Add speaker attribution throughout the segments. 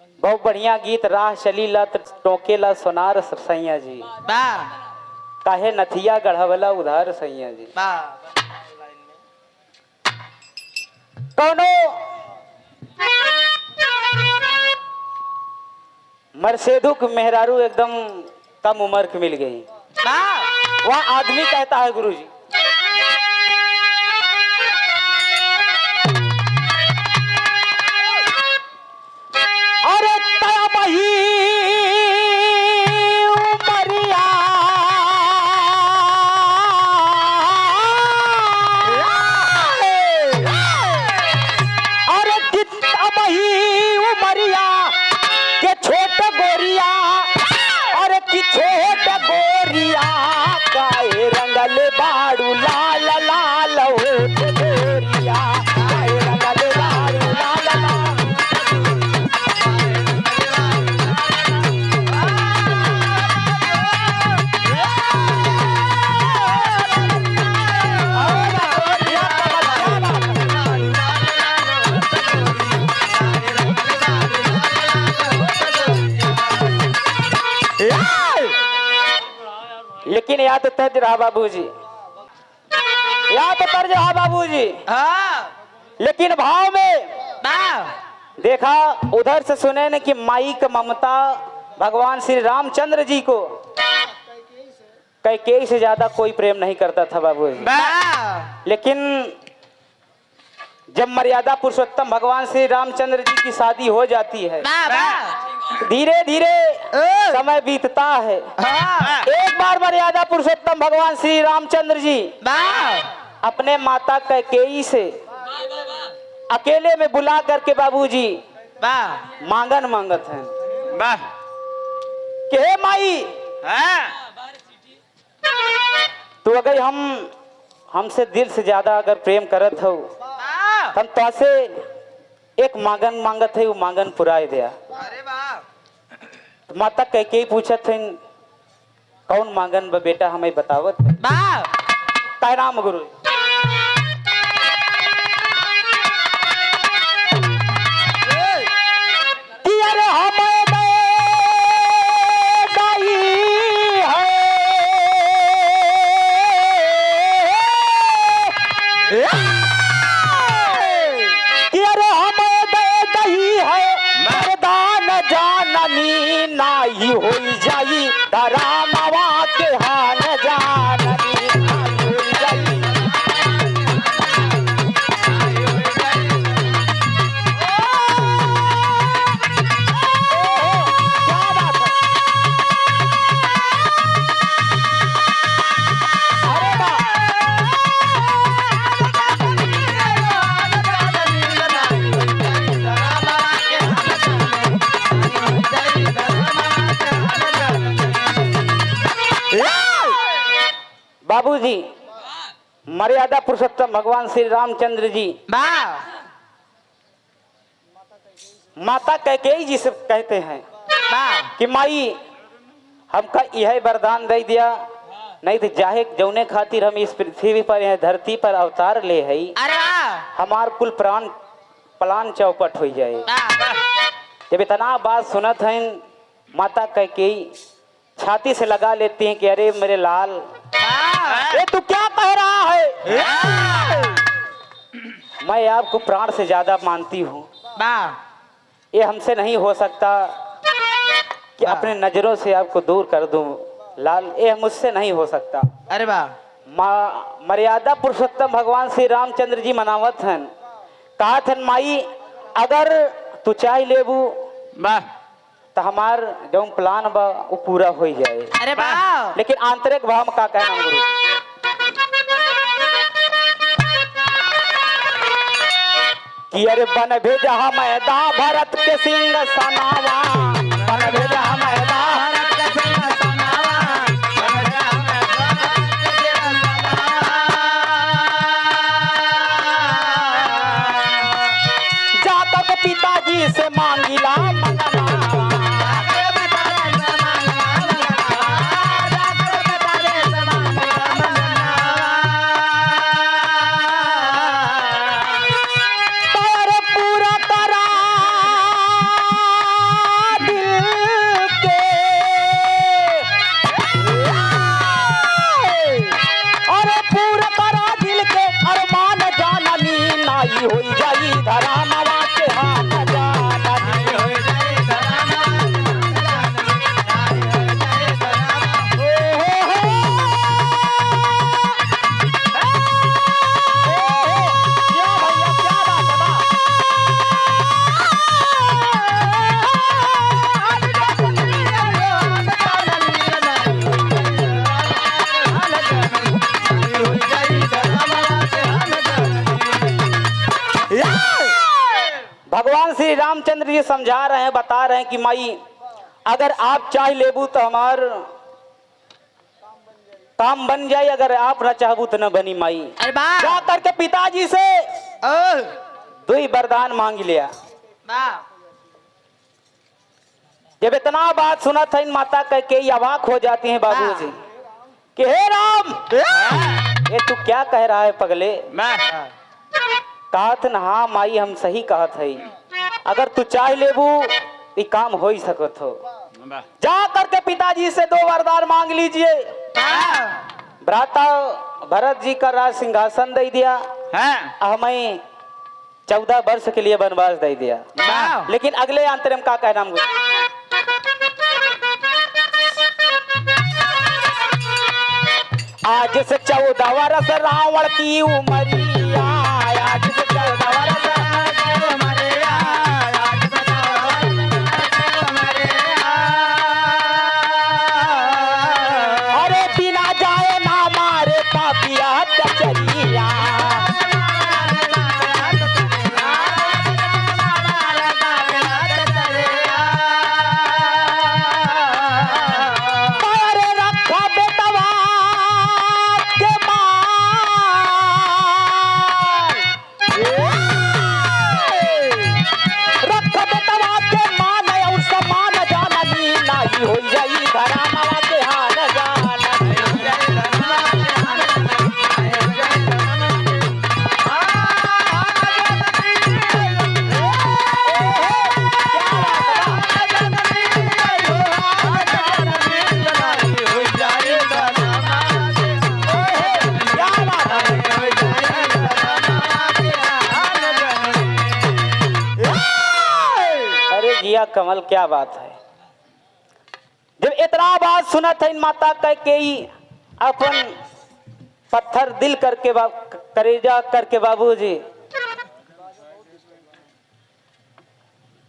Speaker 1: बहुत बढ़िया गीत राह चली ला टोकेला सोनार सैया जी काहे नथिया गढ़वला उधार सैया जी। कौनो मर्सेदू के मेहरारू एकदम कम उम्र की मिल गई। वह आदमी कहता है गुरुजी अरे तया बही उमरिया अरे कितना बही उमरिया के छोट गोरिया अरे की छोट गोरिया काहे रंगल बाड़ू लाल लाल होठ गोरिया काहे रंगल बाड़ू लाल लाल। लेकिन या तो तर्ज रहा बाबूजी, या तो तर्ज रहा बाबूजी। लेकिन भाव में देखा उधर से सुने न कि माई का ममता भगवान श्री रामचंद्र जी को कैकेयी से ज्यादा कोई प्रेम नहीं करता था बाबूजी। लेकिन जब मर्यादा पुरुषोत्तम भगवान श्री रामचंद्र जी की शादी हो जाती है धीरे धीरे समय बीतता है। एक बार मर्यादा पुरुषोत्तम भगवान श्री रामचंद्र जी अपने माता कैकेयी से अकेले में बुला करके बाबूजी मांगन मांगत हैं कि हे माई तू अगर हमसे दिल से ज्यादा अगर प्रेम करत हो हम तो से एक मांगन मांगत है वो मांगन पुराए दिया। तो माता कैकेयी पूछत है कौन मांगन बेटा हमें बतावत है राम गुरु अरे हमें दाई है नाही हो जाई रामावा के हान जाननी नाही हो जाई। क्या बात है अरे बाबूजी मर्यादा पुरुषोत्तम भगवान श्री रामचंद्र जी माता कैकेयी जी से कहते हैं कि माई हमका यह वरदान दे दिया नहीं तो जाहे जौने खातिर हम इस पृथ्वी पर यह धरती पर अवतार ले है हमार कुल प्राण प्लान चौपट हो जाए। जब इतना बात सुनत हैं माता कैकेयी छाती से लगा लेती हैं कि अरे मेरे लाल ये तू क्या कह रहा है। मैं आपको प्राण से ज्यादा मानती हूँ ये हमसे नहीं हो सकता कि अपने नजरों से आपको दूर कर दूं लाल ये मुझसे नहीं हो सकता।
Speaker 2: अरे वाह
Speaker 1: मर्यादा पुरुषोत्तम भगवान श्री रामचंद्र जी मनावत हैं कहा थन माई अगर तू चाह लेबू तो हमार जो प्लान बा वो पूरा हो जाए।
Speaker 2: अरे वाह
Speaker 1: लेकिन आंतरिक भाव में का कहना गुरु कि अरे बन भेजा मैदा भरत के सिंह सनावा बन भेजा मैदा भरत के सिंह सनावा जातक पिताजी से मांगिला श्री रामचंद्र जी समझा रहे हैं, बता रहे हैं कि माई अगर आप चाह लेबू तो हमार काम बन जाए, अगर आप न चाहबू तो न बनी माई।
Speaker 2: अरे वाह
Speaker 1: जा करके पिताजी से
Speaker 2: ओ
Speaker 1: दो ही वरदान मांग लिया।
Speaker 2: वाह
Speaker 1: जब इतना बात सुना था इन माता कह के अवाक हो जाती हैं बाबूजी कि हे राम ये तू क्या कह रहा है पगले। कहा था ना हाँ माई हम सही कहा था, अगर तू चाह लेबू ये काम हो ही सकत हो। जा करके पिताजी से दो वरदान मांग लीजिए। भ्राता भरत जी का राज सिंहासन दे दिया, हमें 14 वर्ष के लिए वनवास दे दिया। लेकिन अगले अंतरिम का कहना मुझे आज से 14 वर्ष रावण की उमरिया, आज से 14 वर्ष अरे बिना जाए ना मारे पापिया कचरिया। हो जाई घरा मावा के हाल अरे जिया कमल क्या बात है। जब इतना बात सुना था इन माता कह के ही अपन पत्थर दिल करके करेजा करके बाबूजी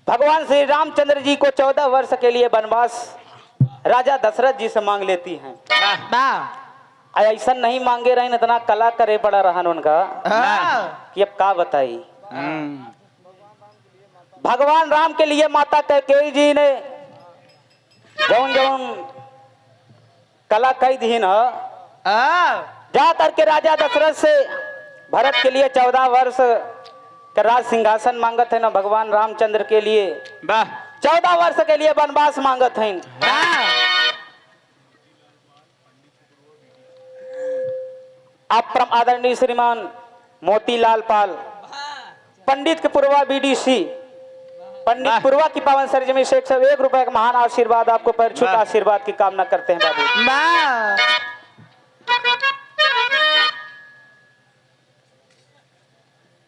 Speaker 1: भगवान श्री रामचंद्र जी को 14 वर्ष के लिए वनवास राजा दशरथ जी से मांग लेती हैं। ऐसा नहीं मांगे रहे, इतना कला करे पड़ा रहा उनका कि अब का बताई। भगवान राम के लिए माता कैकेयी जी ने जौन जौन कला कई दी न जा करके राजा दशरथ से भरत के लिए 14 वर्ष का राज सिंहासन मांगत है ना, भगवान रामचंद्र के लिए 14 वर्ष के लिए वनवास मांगत है। आप परम आदरणीय श्रीमान मोतीलाल पाल पंडित के पूर्वा बीडीसी पंडित पूर्वा की पावन सरजमी से 101 रुपए का महान आशीर्वाद आपको पैर छूट आशीर्वाद की कामना करते हैं बाबू।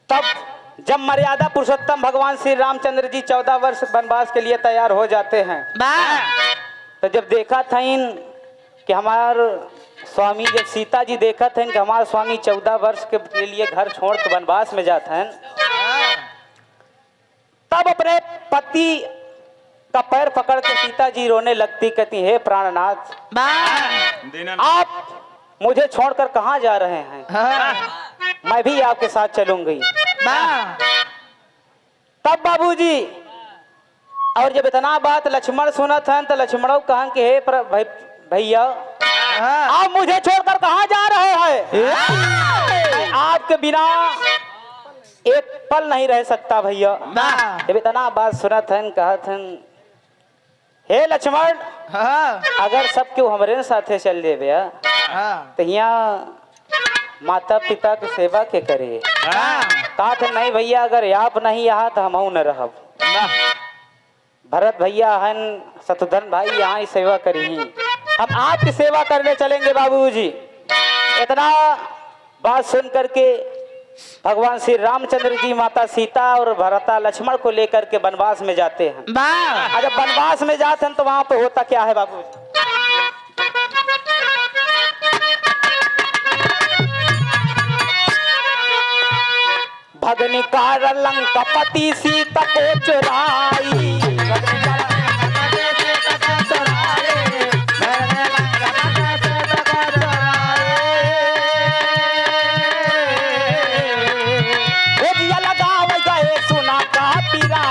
Speaker 1: तब जब मर्यादा पुरुषोत्तम भगवान श्री रामचंद्र जी 14 वर्ष वनवास के लिए तैयार हो जाते हैं, तो जब देखा था इन कि हमारे स्वामी, जब सीता जी देखा था कि हमारे स्वामी 14 वर्ष के लिए घर छोड़ के वनवास में जाते हैं, तब अपने पति का पैर पकड़ के सीता जी रोने लगती, कहती हे प्राणनाथ आप मुझे छोड़कर कहाँ जा रहे हैं, मैं भी आपके साथ चलूंगी। तब बाबूजी और जब इतना बात लक्ष्मण सुना था तो लक्ष्मण कहा कि हे भैया आप मुझे छोड़कर कहाँ जा रहे हैं, आपके बिना एक पल नहीं रह सकता भैया। जब इतना बात सुना था कहा था हे लक्ष्मण अगर सब क्यों हमारे साथे चल दे भैया तो यहाँ माता पिता की सेवा के करे। कहा था नहीं भैया अगर आप नहीं यहाँ तो हम न रह। भरत भैया हन शत्रुघ्न भाई यहाँ ही सेवा करी, हम आपकी सेवा करने चलेंगे बाबूजी। इतना बात सुन करके भगवान श्री रामचंद्र जी माता सीता और भरता लक्ष्मण को लेकर के वनवास में जाते हैं। जब वनवास में जाते हैं तो वहां पे होता क्या है बाबू, भगनी का लंकापति सीता को चुराई, लगाव गए सुना का पिरा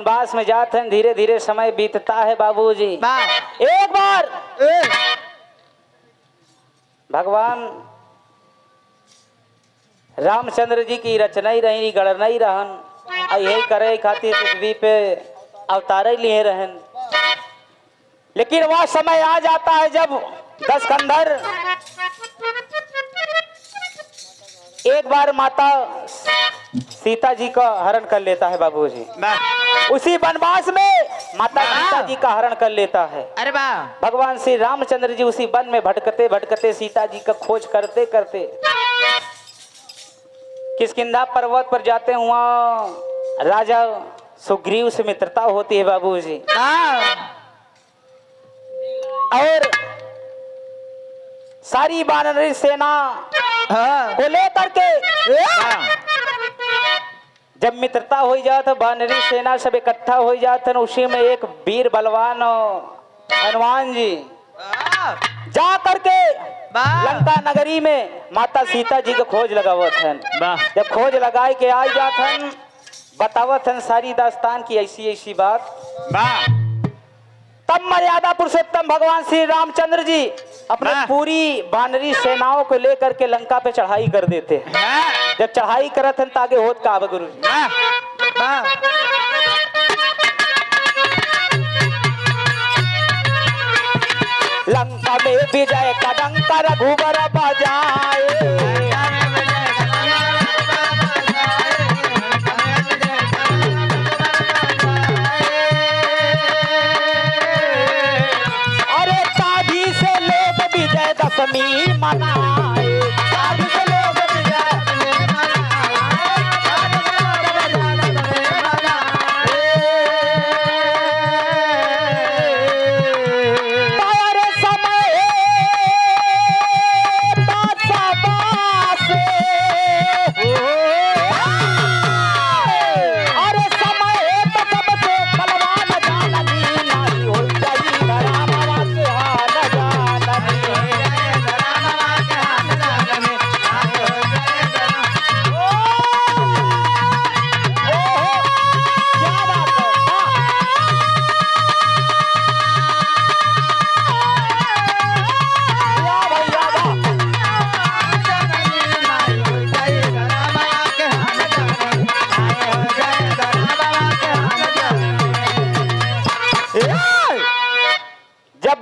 Speaker 1: वनवास में जाते हैं, धीरे धीरे समय बीतता है बाबूजी। एक बार भगवान रामचंद्र जी की रचना ही रही, गढ़ना ही रहन, यही करे खातिर पृथ्वी पे अवतार ही लिए रहन। लेकिन वह समय आ जाता है जब दशकंधर एक बार माता सीता जी का हरण कर लेता है बाबूजी। उसी वनवास में माता सीता जी का हरण कर लेता है।
Speaker 2: अरे वाह।
Speaker 1: भगवान श्री रामचंद्र जी उसी वन में भटकते भटकते सीता जी का खोज करते करते किष्किंधा पर्वत पर जाते हैं। वहाँ राजा सुग्रीव से मित्रता होती है बाबूजी। और सारी वानरी सेना को लेकर के जब मित्रता हो जाता, वानरी सेना सब इकट्ठा हो जाते हैं। उसी में एक वीर बलवान हनुमान जी जा करके लंका नगरी में माता सीता जी का खोज लगावत हैं। जब खोज लगाए के आ जात हैं, बतावत हैं सारी दास्तान की ऐसी ऐसी बात। तब मर्यादा पुरुषोत्तम भगवान श्री रामचंद्र जी अपने पूरी वानरी सेनाओं को लेकर के लंका पे चढ़ाई कर देते हैं। जब चढ़ाई करत हैं तागे होत का गुरु जी। लंका में विजय का डंका रघुबर बजाए। अरे ताभी से लोग विजय दशमी मनाए। ताभी से लोग विजय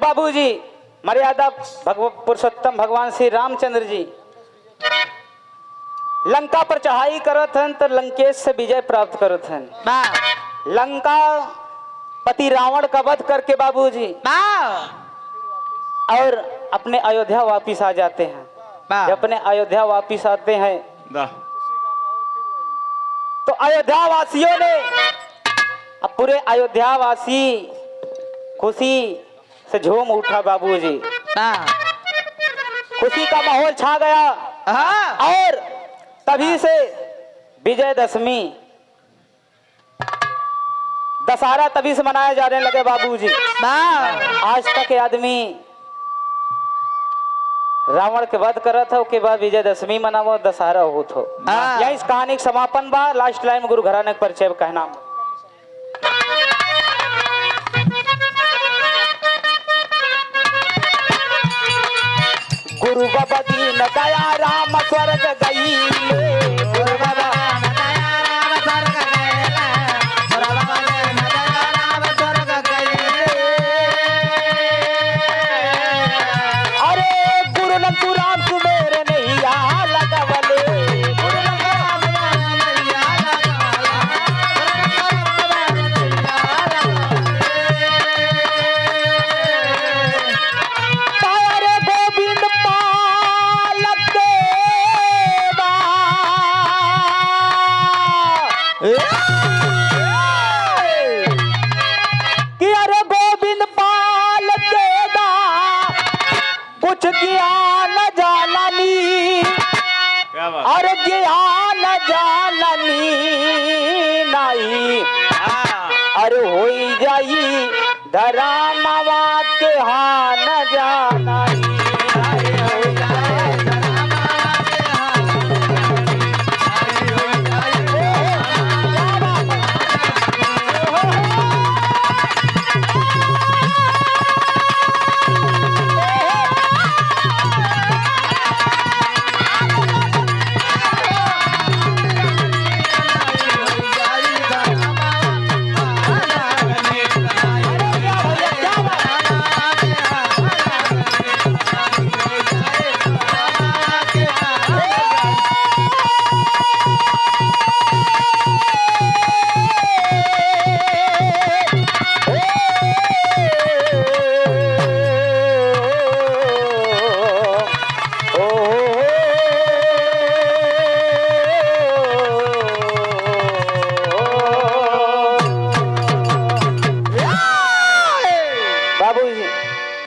Speaker 1: बाबूजी मर्यादा पुरुषोत्तम भगवान श्री रामचंद्र जी लंका पर चढ़ाई करत हैं तो लंकेश से विजय प्राप्त करत हैं। लंका पति रावण का वध करके बाबूजी और अपने अयोध्या वापिस आ जाते हैं। जब अपने अयोध्या वापिस आते हैं तो अयोध्या वासियों ने, अब पूरे अयोध्या वासी खुशी से झूम उठा बाबूजी। खुशी का माहौल छा गया। और तभी से विजयदशमी दशहरा तभी से मनाया जाने लगे बाबूजी। आज तक आदमी रावण के वध करत हो के बाद विजयदशमी मनावो, दशहरा होत हो। यही इस कहानी का समापन बा। लास्ट लाइन गुरु घराने के परिचय कहना। गुरु बाबा दीन दया राम स्वर्ग गईले। गुरु बाबा दया राम स्वर्ग गईले। गुरु बाबा दया राम स्वर्ग गईले। अरे गुरु नंदू राम कुमेर नैया लगवले। गुरु नंदू राम नैया तारे गोविंद कि अरे गोविंद पाल केदा कुछ ज्ञान जाननी। अरे ज्ञान जाननी नहीं। अरे होई जाई धरामवा के हान जाननी। Oh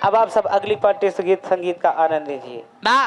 Speaker 1: अब आप सब अगली पार्टी से गीत संगीत का आनंद लीजिए।
Speaker 2: बा